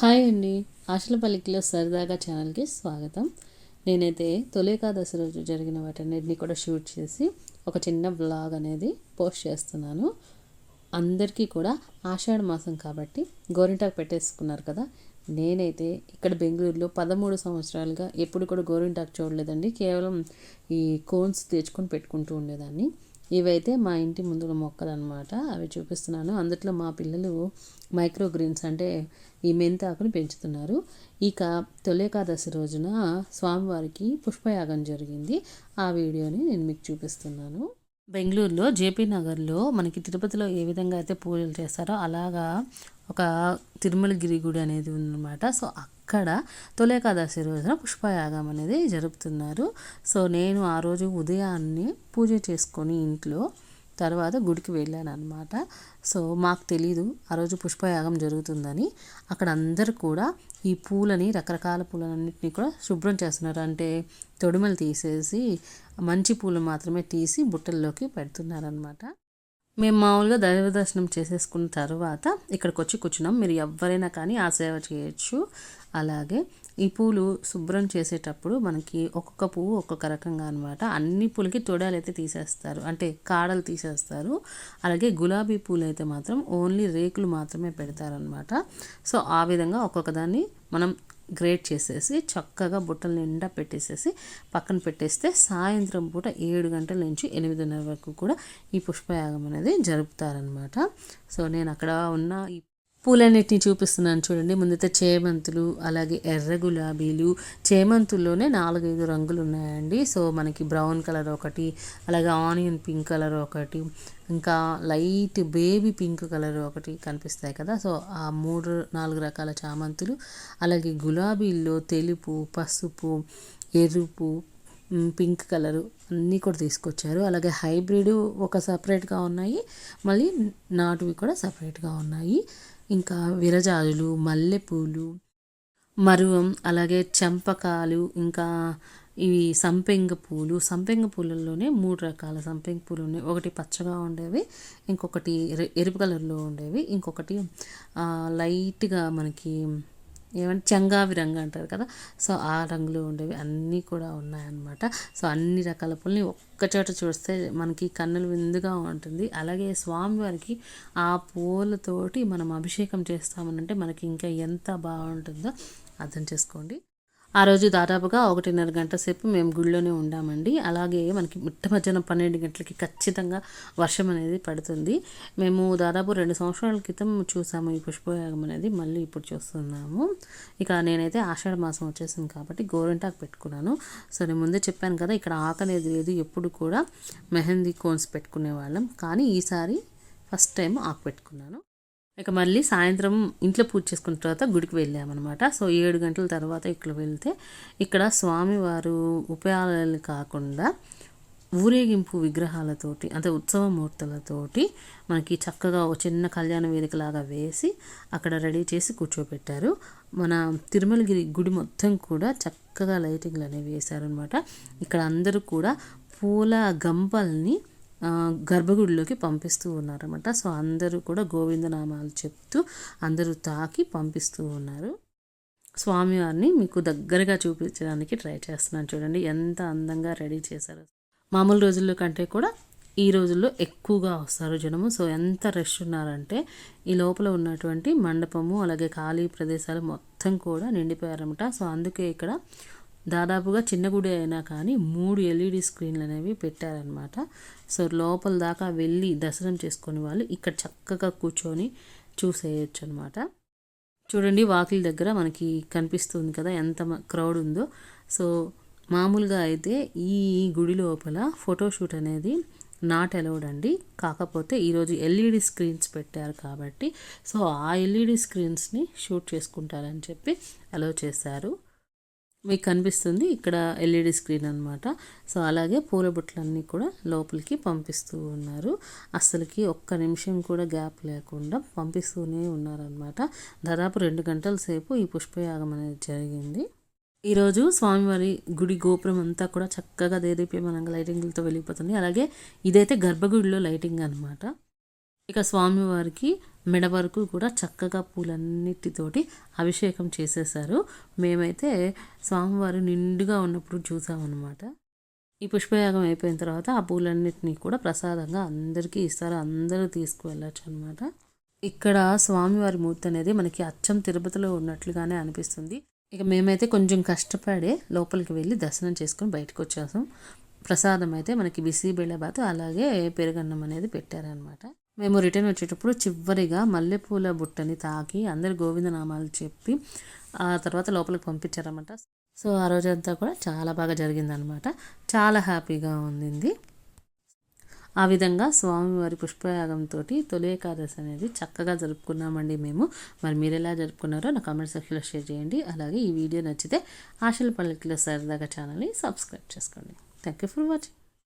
Hi అండి. ఆశల పలికిలో సరదాగా ఛానల్కి స్వాగతం. నేనైతే తొలి ఏకాదశి రోజు జరిగిన వాటన్నిటిని కూడా షూట్ చేసి ఒక చిన్న వ్లాగ్ అనేది పోస్ట్ చేస్తున్నాను. అందరికీ కూడా ఆషాఢ మాసం కాబట్టి గోరింటాకు పెట్టేసుకున్నారు కదా. నేనైతే ఇక్కడ బెంగళూరులో 13 సంవత్సరాలుగా ఎప్పుడు కూడా గోరింటాకు చూడలేదండి. కేవలం ఈ కోన్స్ తెచ్చుకొని పెట్టుకుంటూ ఉండేదాన్ని. ఇవైతే మా ఇంటి ముందుల మొక్కలు అనమాట. అవి చూపిస్తున్నాను. అందులో మా పిల్లలు మైక్రో గ్రీన్స్ అంటే ఈ మెంతాకుని పెంచుతున్నారు. ఇక తొలి ఏకాదశి రోజున స్వామివారికి పుష్పయాగం జరిగింది. ఆ వీడియోని నేను మీకు చూపిస్తున్నాను. బెంగళూరులో జేపీ నగర్లో మనకి తిరుపతిలో ఏ విధంగా అయితే పూజలు చేస్తారో అలాగా ఒక తిరుమలగిరి గుడి అనేది ఉందన్నమాట. సో అక్కడ తొలి ఏకాదశి రోజున పుష్పయాగం అనేది జరుపుతున్నారు. సో నేను ఆ రోజు ఉదయాన్నే పూజ చేసుకొని ఇంట్లో తర్వాత గుడికి వెళ్ళాను అనమాట. సో మాకు తెలీదు ఆ రోజు పుష్పయాగం జరుగుతుందని. అక్కడ అందరూ కూడా ఈ పూలని రకరకాల పూలన్నింటినీ కూడా శుభ్రం చేస్తున్నారు. అంటే తొడిమలు తీసేసి మంచి పూలు మాత్రమే తీసి బుట్టల్లోకి పెడుతున్నారనమాట. మేము మామూలుగా దైవ దర్శనం చేసేసుకున్న తర్వాత ఇక్కడికి వచ్చి కూర్చున్నాం. మీరు ఎవరైనా కానీ ఆ సేవ చేయొచ్చు. అలాగే ఈ పూలు శుభ్రం చేసేటప్పుడు మనకి ఒక్కొక్క పువ్వు ఒక్కొక్క రకంగా అనమాట. అన్ని పూలకి తొడాలు అయితే తీసేస్తారు, అంటే కాడలు తీసేస్తారు. అలాగే గులాబీ పూలు అయితే మాత్రం ఓన్లీ రేకులు మాత్రమే పెడతారనమాట. సో ఆ విధంగా ఒక్కొక్క దాన్ని మనం గ్రేట్ చేసేసి చక్కగా బుట్టల నిండా పెట్టేసేసి పక్కన పెట్టేస్తే సాయంత్రం పూట 7 గంటల నుంచి 8:30 వరకు కూడా ఈ పుష్పయాగం అనేది జరుపుతారనమాట. సో నేను అక్కడ ఉన్న ఈ పూలన్నిటిని చూపిస్తున్నాను చూడండి. ముందైతే చేమంతులు, అలాగే ఎర్ర గులాబీలు. చేమంతుల్లోనే 4-5 రంగులు ఉన్నాయండి. సో మనకి బ్రౌన్ కలర్ ఒకటి, అలాగే ఆనియన్ పింక్ కలర్ ఒకటి, ఇంకా లైట్ బేబీ పింక్ కలర్ ఒకటి కనిపిస్తాయి కదా. సో ఆ 3-4 రకాల చామంతులు, అలాగే గులాబీల్లో తెలుపు, పసుపు, ఎరుపు, పింక్ కలరు అన్నీ కూడా తీసుకొచ్చారు. అలాగే హైబ్రిడ్ ఒక సపరేట్గా ఉన్నాయి, మళ్ళీ నాటువి కూడా సపరేట్గా ఉన్నాయి. ఇంకా విరజాజులు, మల్లెపూలు, మరువం, అలాగే చంపకాలు, ఇంకా ఇవి సంపెంగ పూలు. సంపెంగ పూలల్లోనే 3 రకాల సంపెంగ పూలు ఉన్నాయి. ఒకటి పచ్చగా ఉండేవి, ఇంకొకటి ఎరుపు కలర్లో ఉండేవి, ఇంకొకటి లైట్గా మనకి ఏమంటే చెంగావి రంగు అంటారు కదా. సో ఆ రంగులో ఉండేవి అన్నీ కూడా ఉన్నాయన్నమాట. సో అన్ని రకాల పూలని ఒక్కచోట చూస్తే మనకి కన్నుల విందుగా ఉంటుంది. అలాగే స్వామివారికి ఆ పూలతోటి మనం అభిషేకం చేస్తామనంటే మనకి ఇంకా ఎంత బాగుంటుందో అర్థం చేసుకోండి. ఆ రోజు దాదాపుగా 1:30 గంట సేపు మేము గుడిలోనే ఉండామండి. అలాగే మనకి మిట్ట మధ్యాహ్నం 12 గంటలకి ఖచ్చితంగా వర్షం అనేది పడుతుంది. మేము దాదాపు 2 సంవత్సరాల క్రితం చూసాము ఈ పుష్పయాగం అనేది, మళ్ళీ ఇప్పుడు చూస్తున్నాము. ఇక నేనైతే ఆషాఢ మాసం వచ్చేసింది కాబట్టి గోరింటాకు పెట్టుకున్నాను. సో నేను ముందే చెప్పాను కదా, ఇక్కడ ఆకు అనేది లేదు. ఎప్పుడు కూడా మెహందీ కోన్స్ పెట్టుకునే వాళ్ళం, కానీ ఈసారి ఫస్ట్ టైం ఆకు పెట్టుకున్నాను. ఇక మళ్ళీ సాయంత్రం ఇంట్లో పూజ చేసుకున్న తర్వాత గుడికి వెళ్ళామన్నమాట. సో 7 గంటల తర్వాత ఇక్కడ వెళ్తే ఇక్కడ స్వామివారు ఉపాయాలు కాకుండా ఊరేగింపు విగ్రహాలతోటి, అంటే ఉత్సవమూర్తులతోటి మనకి చక్కగా ఒక చిన్న కళ్యాణ వేదికలాగా వేసి అక్కడ రెడీ చేసి కూర్చోబెట్టారు. మన తిరుమలగిరి గుడి మొత్తం కూడా చక్కగా లైటింగ్లు అనేవి వేశారనమాట. ఇక్కడ అందరూ కూడా పూల గంపల్ని గర్భగుడిలోకి పంపిస్తూ ఉన్నారన్నమాట. సో అందరూ కూడా గోవిందనామాలు చెప్తూ అందరూ తాకి పంపిస్తూ ఉన్నారు. స్వామివారిని మీకు దగ్గరగా చూపించడానికి ట్రై చేస్తున్నాను చూడండి ఎంత అందంగా రెడీ చేశారు. మామూలు రోజుల్లో కంటే కూడా ఈ రోజుల్లో ఎక్కువగా వస్తారు జనము. సో ఎంత రష్ ఉన్నారంటే ఈ లోపల ఉన్నటువంటి మండపము, అలాగే ఖాళీ ప్రదేశాలు మొత్తం కూడా నిండిపోయారన్నమాట. సో అందుకే ఇక్కడ దాదాపుగా చిన్న గుడి అయినా కానీ 3 LED స్క్రీన్లు అనేవి పెట్టారనమాట. సో లోపల దాకా వెళ్ళి దర్శనం చేసుకునే వాళ్ళు ఇక్కడ చక్కగా కూర్చొని చూసేయచ్చు అనమాట. చూడండి వాకిలి దగ్గర మనకి కనిపిస్తుంది కదా ఎంత క్రౌడ్ ఉందో. సో మామూలుగా అయితే ఈ గుడి లోపల ఫోటోషూట్ అనేది నాట్ అలౌడ్ అండి. కాకపోతే ఈరోజు LED స్క్రీన్స్ పెట్టారు కాబట్టి సో ఆ LED స్క్రీన్స్ని షూట్ చేసుకుంటారని చెప్పి అలౌ చేశారు. మీకు కనిపిస్తుంది ఇక్కడ LED స్క్రీన్ అనమాట. సో అలాగే పూల బుట్టలన్నీ కూడా లోపలికి పంపిస్తూ ఉన్నారు. అస్సలకి ఒక్క నిమిషం కూడా గ్యాప్ లేకుండా పంపిస్తూనే ఉన్నారనమాట. దాదాపు 2 గంటల సేపు ఈ పుష్పయాగం అనేది జరిగింది. ఈరోజు స్వామివారి గుడి గోపురం అంతా కూడా చక్కగా దేదీప్యమానంగా లైటింగ్లతో వెళ్ళిపోతుంది. అలాగే ఇదైతే గర్భగుడిలో లైటింగ్ అనమాట. ఇక స్వామివారికి మెడ వరకు కూడా చక్కగా పూలన్నిటితోటి అభిషేకం చేసేసారు. మేమైతే స్వామివారు నిండుగా ఉన్నప్పుడు చూసామన్నమాట. ఈ పుష్పయాగం అయిపోయిన తర్వాత ఆ పూలన్నిటినీ కూడా ప్రసాదంగా అందరికీ ఇస్తారు. అందరూ తీసుకువెళ్ళచ్చు అనమాట. ఇక్కడ స్వామివారి మూర్తి అనేది మనకి అచ్చం తిరుపతిలో ఉన్నట్లుగానే అనిపిస్తుంది. ఇక మేమైతే కొంచెం కష్టపడే లోపలికి వెళ్ళి దర్శనం చేసుకొని బయటకు వచ్చేసాం. ప్రసాదం అయితే మనకి బిసిబేళబాత్ అలాగే పెరుగన్నం అనేది పెట్టారనమాట. మేము రిటర్న్ వచ్చేటప్పుడు చివరిగా మల్లెపూల బుట్టని తాకి అందరు గోవిందనామాలు చెప్పి ఆ తర్వాత లోపలికి పంపించారన్నమాట. సో ఆ రోజంతా కూడా చాలా బాగా జరిగిందనమాట. చాలా హ్యాపీగా ఉండింది. ఆ విధంగా స్వామివారి పుష్పయాగంతో తొలి ఏకాదశి అనేది చక్కగా జరుపుకున్నామండి మేము. మరి మీరు ఎలా జరుపుకున్నారో నా కామెంట్ సెక్షన్లో షేర్ చేయండి. అలాగే ఈ వీడియో నచ్చితే ఆశల పల్లకిలో సరదాగా ఛానల్ని సబ్స్క్రైబ్ చేసుకోండి. Thank you for watching.